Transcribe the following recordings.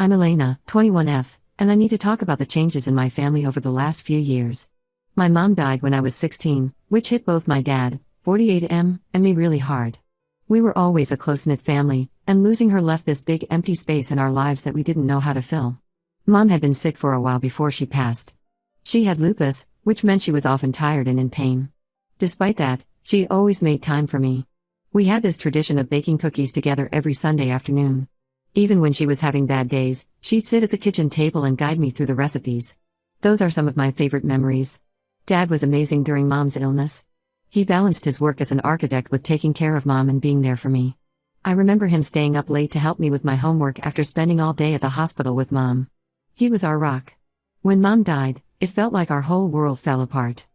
I'm Elena, 21F, and I need to talk about the changes in my family over the last few years. My mom died when I was 16, which hit both my dad, 48M, and me really hard. We were always a close-knit family, and losing her left this big empty space in our lives that we didn't know how to fill. Mom had been sick for a while before she passed. She had lupus, which meant she was often tired and in pain. Despite that, she always made time for me. We had this tradition of baking cookies together every Sunday afternoon. Even when she was having bad days, she'd sit at the kitchen table and guide me through the recipes. Those are some of my favorite memories. Dad was amazing during Mom's illness. He balanced his work as an architect with taking care of Mom and being there for me. I remember him staying up late to help me with my homework after spending all day at the hospital with Mom. He was our rock. When Mom died, it felt like our whole world fell apart.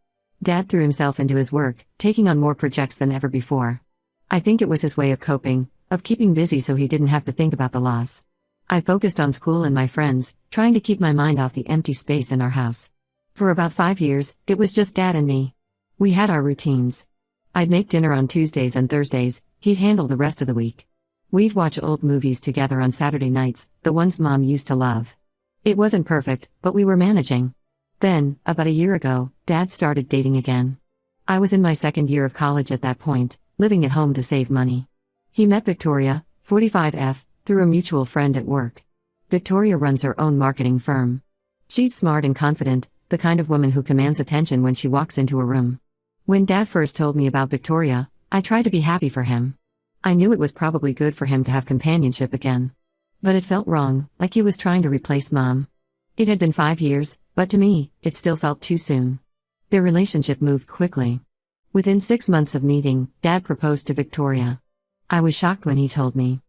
Dad threw himself into his work, taking on more projects than ever before. I think it was his way of coping, of keeping busy so he didn't have to think about the loss. I focused on school and my friends, trying to keep my mind off the empty space in our house. For about 5 years, it was just Dad and me. We had our routines. I'd make dinner on Tuesdays and Thursdays, he'd handle the rest of the week. We'd watch old movies together on Saturday nights, the ones Mom used to love. It wasn't perfect, but we were managing. Then, about a year ago, Dad started dating again. I was in my second year of college at that point, living at home to save money. He met Victoria, 45F, through a mutual friend at work. Victoria runs her own marketing firm. She's smart and confident, the kind of woman who commands attention when she walks into a room. When Dad first told me about Victoria, I tried to be happy for him. I knew it was probably good for him to have companionship again. But it felt wrong, like he was trying to replace Mom. It had been 5 years, but to me, it still felt too soon. Their relationship moved quickly. Within 6 months of meeting, Dad proposed to Victoria. I was shocked when he told me.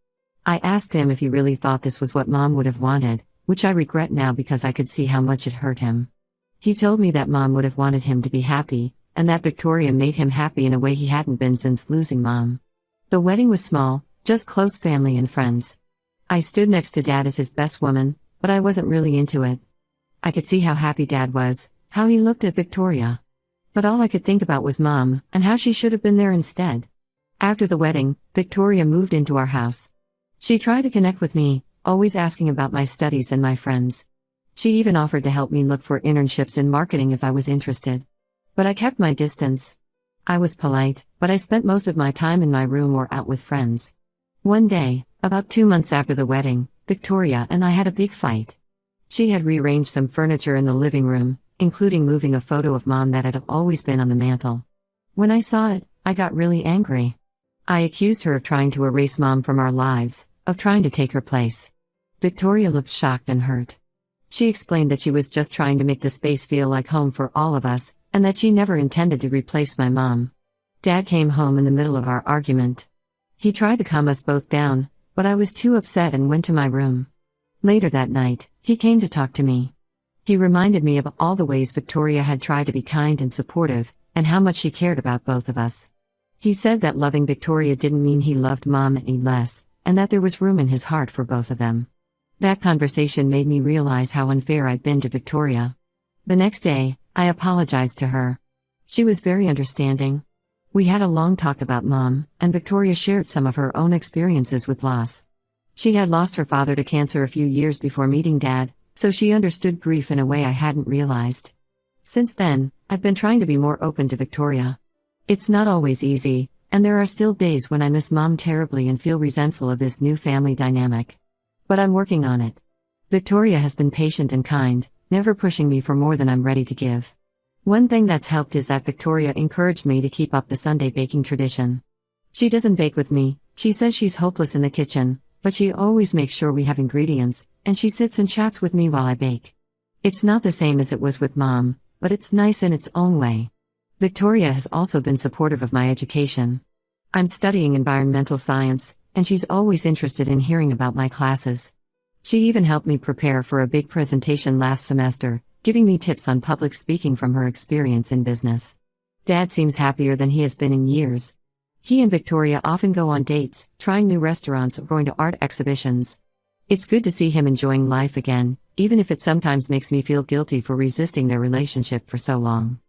I asked him if he really thought this was what Mom would have wanted, which I regret now because I could see how much it hurt him. He told me that Mom would have wanted him to be happy, and that Victoria made him happy in a way he hadn't been since losing Mom. The wedding was small, just close family and friends. I stood next to Dad as his best woman, but I wasn't really into it. I could see how happy Dad was, how he looked at Victoria. But all I could think about was Mom, and how she should have been there instead. After the wedding, Victoria moved into our house. She tried to connect with me, always asking about my studies and my friends. She even offered to help me look for internships in marketing if I was interested. But I kept my distance. I was polite, but I spent most of my time in my room or out with friends. One day, about 2 months after the wedding, Victoria and I had a big fight. She had rearranged some furniture in the living room, including moving a photo of Mom that had always been on the mantel. When I saw it, I got really angry. I accused her of trying to erase Mom from our lives, of trying to take her place. Victoria looked shocked and hurt. She explained that she was just trying to make the space feel like home for all of us, and that she never intended to replace my mom. Dad came home in the middle of our argument. He tried to calm us both down, but I was too upset and went to my room. Later that night, he came to talk to me. He reminded me of all the ways Victoria had tried to be kind and supportive, and how much she cared about both of us. He said that loving Victoria didn't mean he loved Mom any less, and that there was room in his heart for both of them. That conversation made me realize how unfair I'd been to Victoria. The next day, I apologized to her. She was very understanding. We had a long talk about Mom, and Victoria shared some of her own experiences with loss. She had lost her father to cancer a few years before meeting Dad, so she understood grief in a way I hadn't realized. Since then, I've been trying to be more open to Victoria. It's not always easy, and there are still days when I miss Mom terribly and feel resentful of this new family dynamic. But I'm working on it. Victoria has been patient and kind, never pushing me for more than I'm ready to give. One thing that's helped is that Victoria encouraged me to keep up the Sunday baking tradition. She doesn't bake with me, she says she's hopeless in the kitchen, but she always makes sure we have ingredients, and she sits and chats with me while I bake. It's not the same as it was with Mom, but it's nice in its own way. Victoria has also been supportive of my education. I'm studying environmental science, and she's always interested in hearing about my classes. She even helped me prepare for a big presentation last semester, giving me tips on public speaking from her experience in business. Dad seems happier than he has been in years. He and Victoria often go on dates, trying new restaurants or going to art exhibitions. It's good to see him enjoying life again, even if it sometimes makes me feel guilty for resisting their relationship for so long.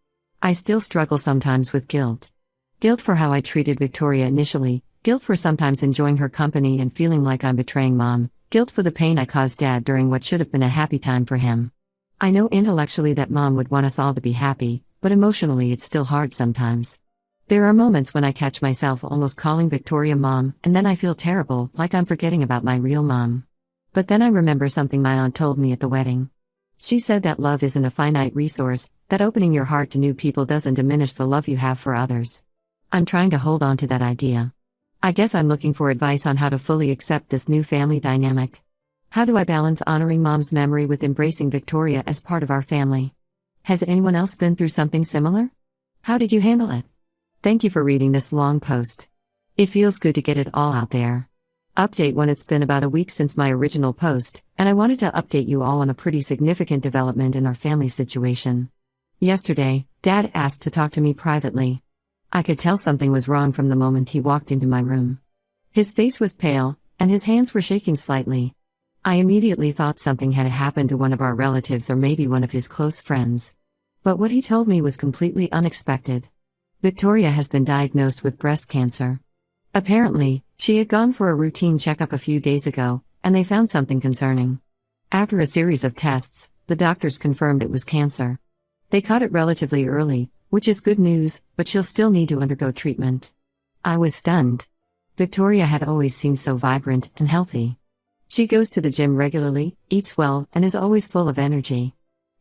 I still struggle sometimes with guilt. Guilt for how I treated Victoria initially, guilt for sometimes enjoying her company and feeling like I'm betraying Mom, guilt Guilt for the pain I caused Dad during what should have been a happy time for him. I know intellectually that Mom would want us all to be happy, but emotionally it's still hard sometimes. There are moments when I catch myself almost calling Victoria Mom, and then I feel terrible, like I'm forgetting about my real mom. But then I remember something my aunt told me at the wedding. She said that love isn't a finite resource, that opening your heart to new people doesn't diminish the love you have for others. I'm trying to hold on to that idea. I guess I'm looking for advice on how to fully accept this new family dynamic. How do I balance honoring Mom's memory with embracing Victoria as part of our family? Has anyone else been through something similar? How did you handle it? Thank you for reading this long post. It feels good to get it all out there. Update when it's been about a week since my original post, and I wanted to update you all on a pretty significant development in our family situation. Yesterday, Dad asked to talk to me privately. I could tell something was wrong from the moment he walked into my room. His face was pale, and his hands were shaking slightly. I immediately thought something had happened to one of our relatives or maybe one of his close friends. But what he told me was completely unexpected. Victoria has been diagnosed with breast cancer. Apparently, she had gone for a routine checkup a few days ago, and they found something concerning. After a series of tests, the doctors confirmed it was cancer. They caught it relatively early, which is good news, but she'll still need to undergo treatment. I was stunned. Victoria had always seemed so vibrant and healthy. She goes to the gym regularly, eats well, and is always full of energy.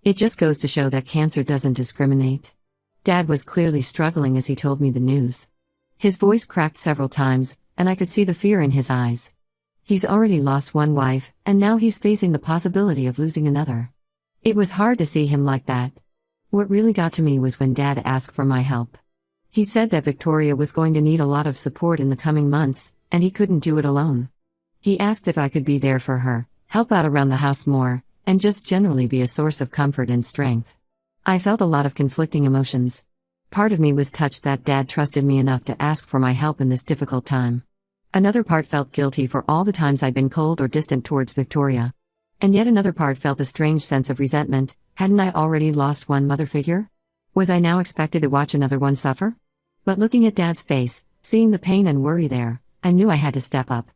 It just goes to show that cancer doesn't discriminate. Dad was clearly struggling as he told me the news. His voice cracked several times, and I could see the fear in his eyes. He's already lost one wife, and now he's facing the possibility of losing another. It was hard to see him like that. What really got to me was when Dad asked for my help. He said that Victoria was going to need a lot of support in the coming months, and he couldn't do it alone. He asked if I could be there for her, help out around the house more, and just generally be a source of comfort and strength. I felt a lot of conflicting emotions. Part of me was touched that Dad trusted me enough to ask for my help in this difficult time. Another part felt guilty for all the times I'd been cold or distant towards Victoria. And yet another part felt a strange sense of resentment. Hadn't I already lost one mother figure? Was I now expected to watch another one suffer? But looking at Dad's face, seeing the pain and worry there, I knew I had to step up.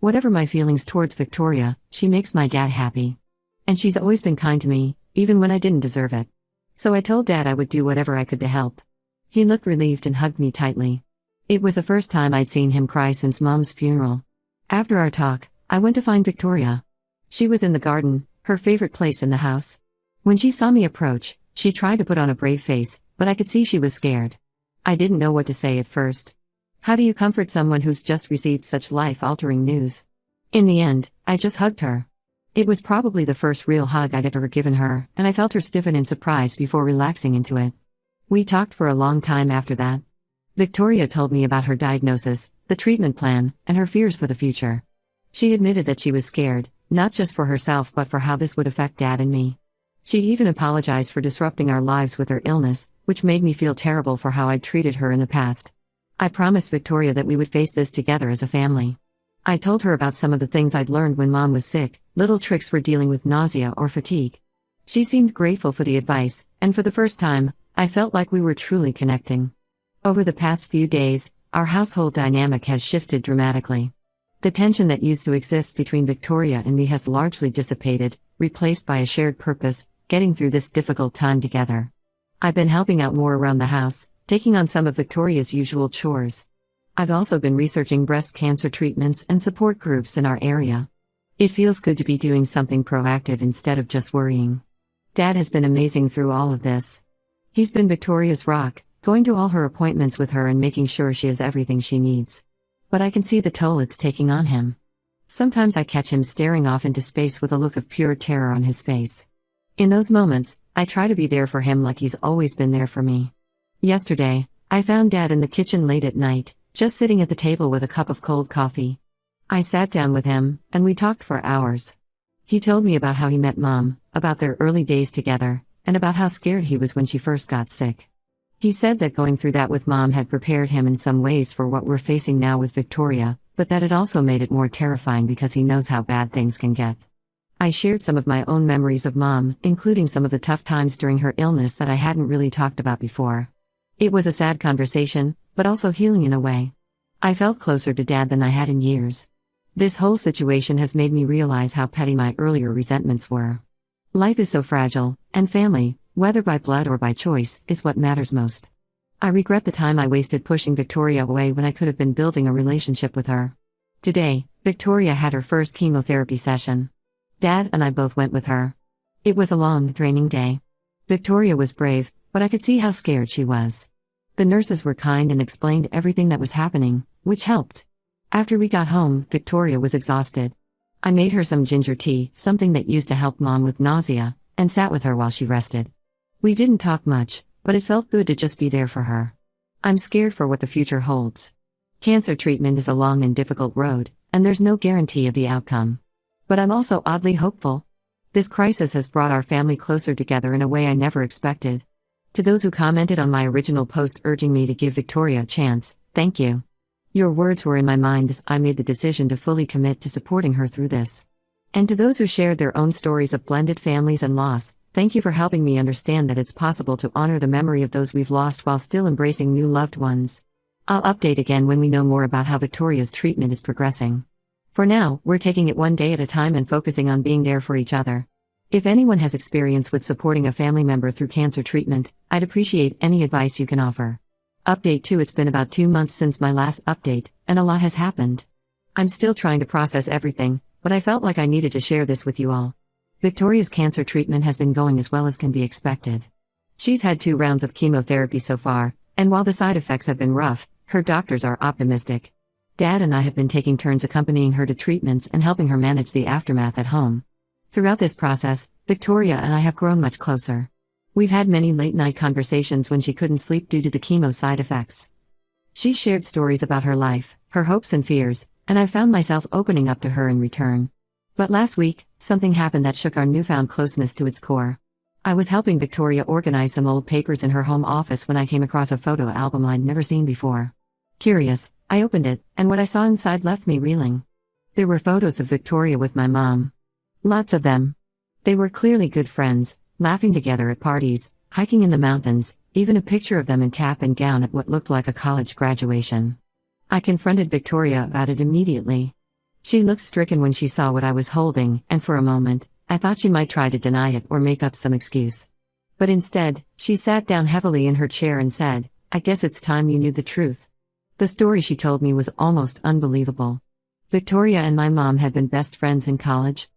Whatever my feelings towards Victoria, she makes my dad happy. And she's always been kind to me, even when I didn't deserve it. So I told Dad I would do whatever I could to help. He looked relieved and hugged me tightly. It was the first time I'd seen him cry since Mom's funeral. After our talk, I went to find Victoria. She was in the garden, her favorite place in the house. When she saw me approach, she tried to put on a brave face, but I could see she was scared. I didn't know what to say at first. How do you comfort someone who's just received such life-altering news? In the end, I just hugged her. It was probably the first real hug I'd ever given her, and I felt her stiffen in surprise before relaxing into it. We talked for a long time after that. Victoria told me about her diagnosis, the treatment plan, and her fears for the future. She admitted that she was scared, not just for herself but for how this would affect Dad and me. She even apologized for disrupting our lives with her illness, which made me feel terrible for how I'd treated her in the past. I promised Victoria that we would face this together as a family. I told her about some of the things I'd learned when Mom was sick, little tricks for dealing with nausea or fatigue. She seemed grateful for the advice, and for the first time, I felt like we were truly connecting. Over the past few days, our household dynamic has shifted dramatically. The tension that used to exist between Victoria and me has largely dissipated, replaced by a shared purpose, getting through this difficult time together. I've been helping out more around the house, taking on some of Victoria's usual chores. I've also been researching breast cancer treatments and support groups in our area. It feels good to be doing something proactive instead of just worrying. Dad has been amazing through all of this. He's been Victoria's rock, going to all her appointments with her and making sure she has everything she needs. But I can see the toll it's taking on him. Sometimes I catch him staring off into space with a look of pure terror on his face. In those moments, I try to be there for him like he's always been there for me. Yesterday, I found Dad in the kitchen late at night, just sitting at the table with a cup of cold coffee. I sat down with him, and we talked for hours. He told me about how he met Mom, about their early days together, and about how scared he was when she first got sick. He said that going through that with Mom had prepared him in some ways for what we're facing now with Victoria, but that it also made it more terrifying because he knows how bad things can get. I shared some of my own memories of Mom, including some of the tough times during her illness that I hadn't really talked about before. It was a sad conversation, but also healing in a way. I felt closer to Dad than I had in years. This whole situation has made me realize how petty my earlier resentments were. Life is so fragile, and family, whether by blood or by choice, is what matters most. I regret the time I wasted pushing Victoria away when I could have been building a relationship with her. Today, Victoria had her first chemotherapy session. Dad and I both went with her. It was a long, draining day. Victoria was brave, but I could see how scared she was. The nurses were kind and explained everything that was happening, which helped. After we got home, Victoria was exhausted. I made her some ginger tea, something that used to help Mom with nausea, and sat with her while she rested. We didn't talk much, but it felt good to just be there for her. I'm scared for what the future holds. Cancer treatment is a long and difficult road, and there's no guarantee of the outcome. But I'm also oddly hopeful. This crisis has brought our family closer together in a way I never expected. To those who commented on my original post urging me to give Victoria a chance, thank you. Your words were in my mind as I made the decision to fully commit to supporting her through this. And to those who shared their own stories of blended families and loss, thank you for helping me understand that it's possible to honor the memory of those we've lost while still embracing new loved ones. I'll update again when we know more about how Victoria's treatment is progressing. For now, we're taking it one day at a time and focusing on being there for each other. If anyone has experience with supporting a family member through cancer treatment, I'd appreciate any advice you can offer. Update 2. It's been about 2 months since my last update, and a lot has happened. I'm still trying to process everything, but I felt like I needed to share this with you all. Victoria's cancer treatment has been going as well as can be expected. She's had 2 rounds of chemotherapy so far, and while the side effects have been rough, her doctors are optimistic. Dad and I have been taking turns accompanying her to treatments and helping her manage the aftermath at home. Throughout this process, Victoria and I have grown much closer. We've had many late-night conversations when she couldn't sleep due to the chemo side effects. She shared stories about her life, her hopes and fears, and I found myself opening up to her in return. But last week, something happened that shook our newfound closeness to its core. I was helping Victoria organize some old papers in her home office when I came across a photo album I'd never seen before. Curious, I opened it, and what I saw inside left me reeling. There were photos of Victoria with my mom. Lots of them. They were clearly good friends, laughing together at parties, hiking in the mountains, even a picture of them in cap and gown at what looked like a college graduation. I confronted Victoria about it immediately. She looked stricken when she saw what I was holding, and for a moment, I thought she might try to deny it or make up some excuse. But instead, she sat down heavily in her chair and said, "I guess it's time you knew the truth." The story she told me was almost unbelievable. Victoria and my mom had been best friends in college.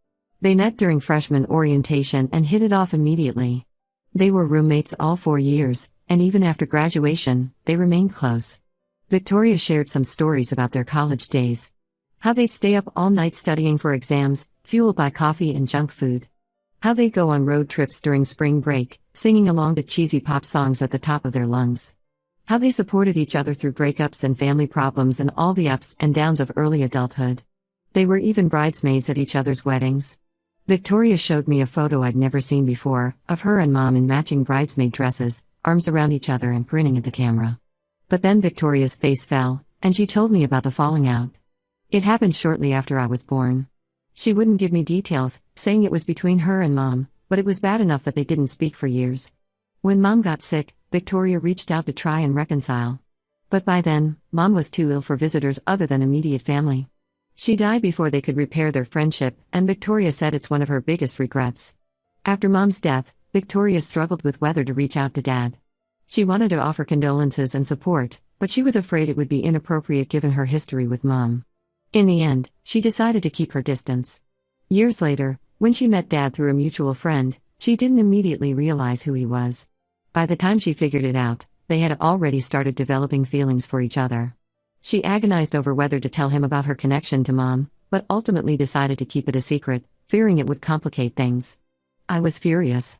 They met during freshman orientation and hit it off immediately. They were roommates all 4 years, and even after graduation, they remained close. Victoria shared some stories about their college days. How they'd stay up all night studying for exams, fueled by coffee and junk food. How they'd go on road trips during spring break, singing along to cheesy pop songs at the top of their lungs. How they supported each other through breakups and family problems and all the ups and downs of early adulthood. They were even bridesmaids at each other's weddings. Victoria showed me a photo I'd never seen before, of her and Mom in matching bridesmaid dresses, arms around each other and grinning at the camera. But then Victoria's face fell, and she told me about the falling out. It happened shortly after I was born. She wouldn't give me details, saying it was between her and Mom, but it was bad enough that they didn't speak for years. When Mom got sick, Victoria reached out to try and reconcile. But by then, Mom was too ill for visitors other than immediate family. She died before they could repair their friendship, and Victoria said it's one of her biggest regrets. After Mom's death, Victoria struggled with whether to reach out to Dad. She wanted to offer condolences and support, but she was afraid it would be inappropriate given her history with Mom. In the end, she decided to keep her distance. Years later, when she met Dad through a mutual friend, she didn't immediately realize who he was. By the time she figured it out, they had already started developing feelings for each other. She agonized over whether to tell him about her connection to Mom, but ultimately decided to keep it a secret, fearing it would complicate things. I was furious.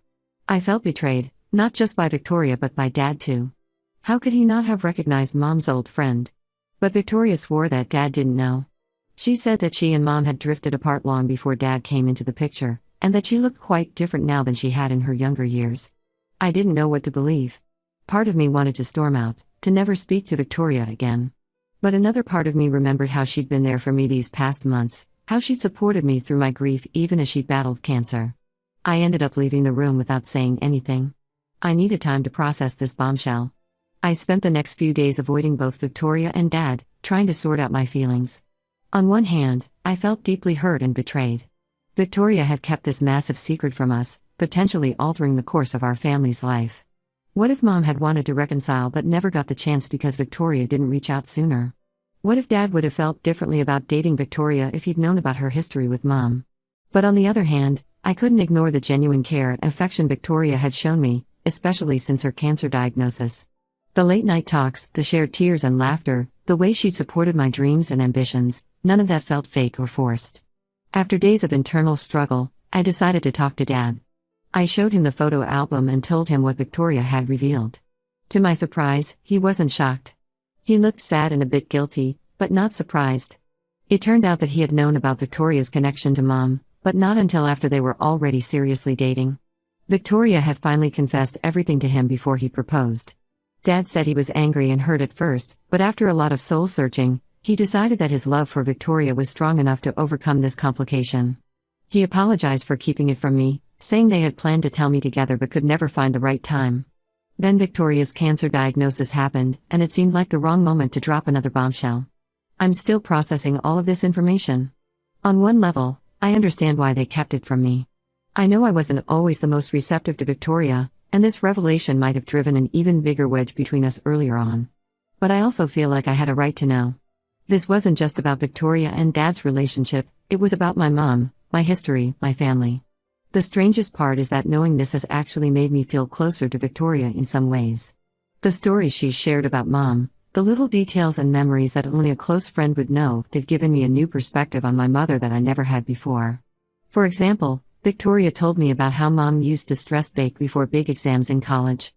I felt betrayed, not just by Victoria but by Dad too. How could he not have recognized Mom's old friend? But Victoria swore that Dad didn't know. She said that she and Mom had drifted apart long before Dad came into the picture, and that she looked quite different now than she had in her younger years. I didn't know what to believe. Part of me wanted to storm out, to never speak to Victoria again. But another part of me remembered how she'd been there for me these past months, how she'd supported me through my grief even as she battled cancer. I ended up leaving the room without saying anything. I needed time to process this bombshell. I spent the next few days avoiding both Victoria and Dad, trying to sort out my feelings. On one hand, I felt deeply hurt and betrayed. Victoria had kept this massive secret from us, potentially altering the course of our family's life. What if Mom had wanted to reconcile but never got the chance because Victoria didn't reach out sooner? What if Dad would have felt differently about dating Victoria if he'd known about her history with Mom? But on the other hand, I couldn't ignore the genuine care and affection Victoria had shown me, especially since her cancer diagnosis. The late-night talks, the shared tears and laughter, the way she'd supported my dreams and ambitions, none of that felt fake or forced. After days of internal struggle, I decided to talk to Dad. I showed him the photo album and told him what Victoria had revealed. To my surprise, he wasn't shocked. He looked sad and a bit guilty, but not surprised. It turned out that he had known about Victoria's connection to Mom, but not until after they were already seriously dating. Victoria had finally confessed everything to him before he proposed. Dad said he was angry and hurt at first, but after a lot of soul-searching, he decided that his love for Victoria was strong enough to overcome this complication. He apologized for keeping it from me, saying they had planned to tell me together but could never find the right time. Then Victoria's cancer diagnosis happened, and it seemed like the wrong moment to drop another bombshell. I'm still processing all of this information. On one level, I understand why they kept it from me. I know I wasn't always the most receptive to Victoria, and this revelation might have driven an even bigger wedge between us earlier on. But I also feel like I had a right to know. This wasn't just about Victoria and Dad's relationship, it was about my mom, my history, my family. The strangest part is that knowing this has actually made me feel closer to Victoria in some ways. The stories she's shared about Mom, the little details and memories that only a close friend would know, they've given me a new perspective on my mother that I never had before. For example, Victoria told me about how Mom used to stress bake before big exams in college.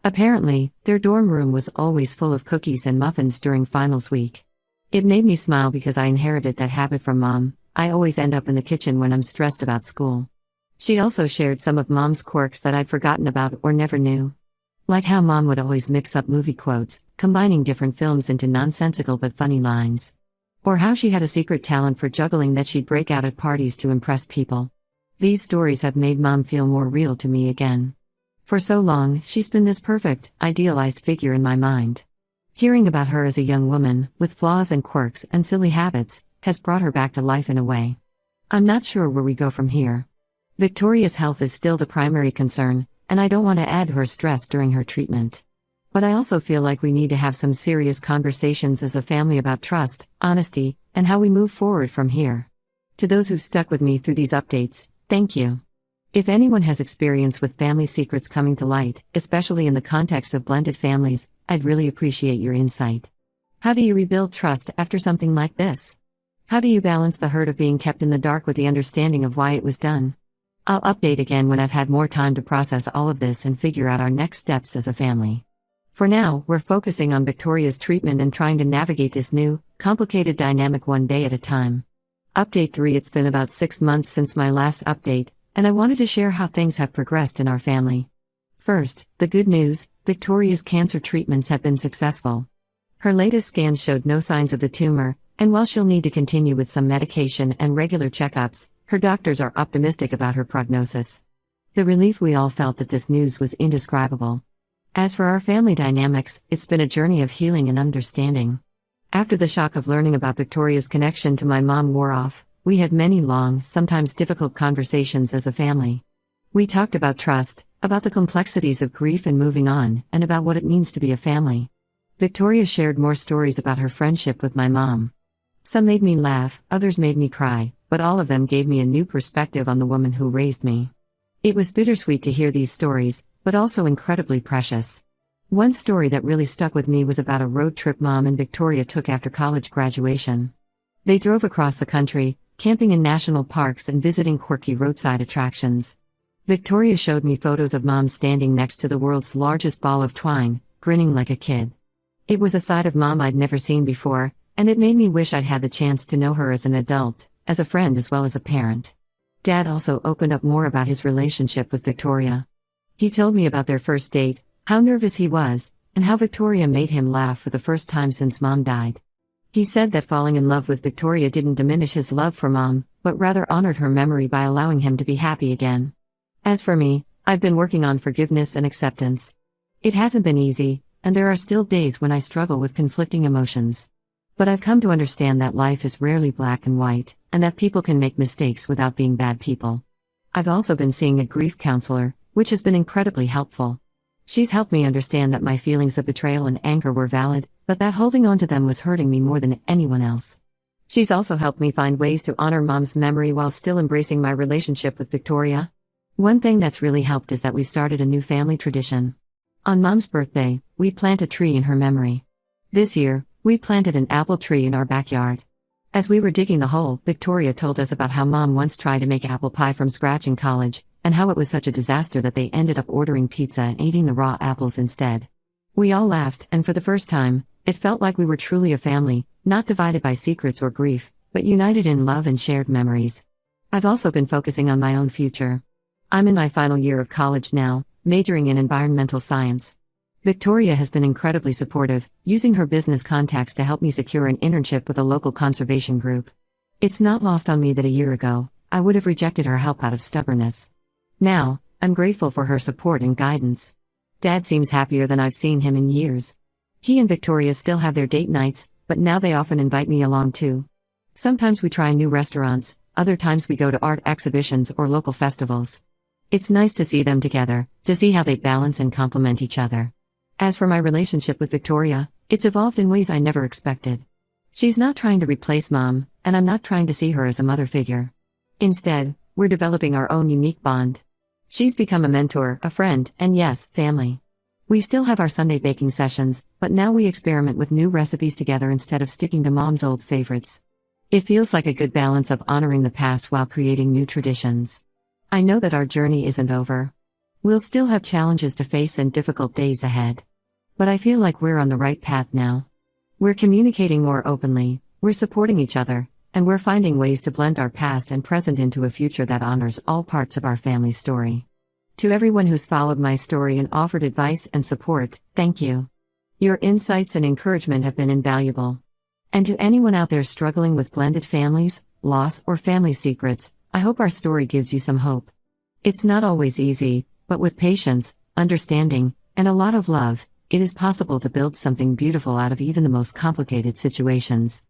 Apparently, their dorm room was always full of cookies and muffins during finals week. It made me smile because I inherited that habit from Mom. I always end up in the kitchen when I'm stressed about school. She also shared some of Mom's quirks that I'd forgotten about or never knew. Like how Mom would always mix up movie quotes, combining different films into nonsensical but funny lines. Or how she had a secret talent for juggling that she'd break out at parties to impress people. These stories have made Mom feel more real to me again. For so long, she's been this perfect, idealized figure in my mind. Hearing about her as a young woman, with flaws and quirks and silly habits, has brought her back to life in a way. I'm not sure where we go from here. Victoria's health is still the primary concern, and I don't want to add to her stress during her treatment. But I also feel like we need to have some serious conversations as a family about trust, honesty, and how we move forward from here. To those who've stuck with me through these updates, thank you. If anyone has experience with family secrets coming to light, especially in the context of blended families, I'd really appreciate your insight. How do you rebuild trust after something like this? How do you balance the hurt of being kept in the dark with the understanding of why it was done? I'll update again when I've had more time to process all of this and figure out our next steps as a family. For now, we're focusing on Victoria's treatment and trying to navigate this new, complicated dynamic one day at a time. Update 3. It's been about 6 months since my last update, and I wanted to share how things have progressed in our family. First, the good news: Victoria's cancer treatments have been successful. Her latest scans showed no signs of the tumor, and while she'll need to continue with some medication and regular checkups, her doctors are optimistic about her prognosis. The relief we all felt at this news was indescribable. As for our family dynamics, it's been a journey of healing and understanding. After the shock of learning about Victoria's connection to my mom wore off, we had many long, sometimes difficult conversations as a family. We talked about trust, about the complexities of grief and moving on, and about what it means to be a family. Victoria shared more stories about her friendship with my mom. Some made me laugh, others made me cry, but all of them gave me a new perspective on the woman who raised me. It was bittersweet to hear these stories, but also incredibly precious. One story that really stuck with me was about a road trip Mom and Victoria took after college graduation. They drove across the country, camping in national parks and visiting quirky roadside attractions. Victoria showed me photos of Mom standing next to the world's largest ball of twine, grinning like a kid. It was a side of Mom I'd never seen before, and it made me wish I'd had the chance to know her as an adult, as a friend as well as a parent. Dad also opened up more about his relationship with Victoria. He told me about their first date, how nervous he was, and how Victoria made him laugh for the first time since Mom died. He said that falling in love with Victoria didn't diminish his love for Mom, but rather honored her memory by allowing him to be happy again. As for me, I've been working on forgiveness and acceptance. It hasn't been easy, and there are still days when I struggle with conflicting emotions. But I've come to understand that life is rarely black and white, and that people can make mistakes without being bad people. I've also been seeing a grief counselor, which has been incredibly helpful. She's helped me understand that my feelings of betrayal and anger were valid, but that holding on to them was hurting me more than anyone else. She's also helped me find ways to honor Mom's memory while still embracing my relationship with Victoria. One thing that's really helped is that we started a new family tradition. On Mom's birthday, we plant a tree in her memory. This year, we planted an apple tree in our backyard. As we were digging the hole, Victoria told us about how Mom once tried to make apple pie from scratch in college, and how it was such a disaster that they ended up ordering pizza and eating the raw apples instead. We all laughed, and for the first time, it felt like we were truly a family, not divided by secrets or grief, but united in love and shared memories. I've also been focusing on my own future. I'm in my final year of college now, majoring in environmental science. Victoria has been incredibly supportive, using her business contacts to help me secure an internship with a local conservation group. It's not lost on me that a year ago, I would have rejected her help out of stubbornness. Now, I'm grateful for her support and guidance. Dad seems happier than I've seen him in years. He and Victoria still have their date nights, but now they often invite me along too. Sometimes we try new restaurants, other times we go to art exhibitions or local festivals. It's nice to see them together, to see how they balance and complement each other. As for my relationship with Victoria, it's evolved in ways I never expected. She's not trying to replace Mom, and I'm not trying to see her as a mother figure. Instead, we're developing our own unique bond. She's become a mentor, a friend, and yes, family. We still have our Sunday baking sessions, but now we experiment with new recipes together instead of sticking to Mom's old favorites. It feels like a good balance of honoring the past while creating new traditions. I know that our journey isn't over. We'll still have challenges to face and difficult days ahead. But I feel like we're on the right path now. We're communicating more openly, we're supporting each other, and we're finding ways to blend our past and present into a future that honors all parts of our family story. To everyone who's followed my story and offered advice and support, thank you. Your insights and encouragement have been invaluable. And to anyone out there struggling with blended families, loss, or family secrets, I hope our story gives you some hope. It's not always easy, but with patience, understanding, and a lot of love, it is possible to build something beautiful out of even the most complicated situations.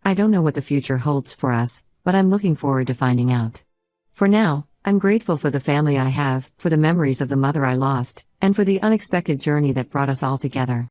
I don't know what the future holds for us, but I'm looking forward to finding out. For now, I'm grateful for the family I have, for the memories of the mother I lost, and for the unexpected journey that brought us all together.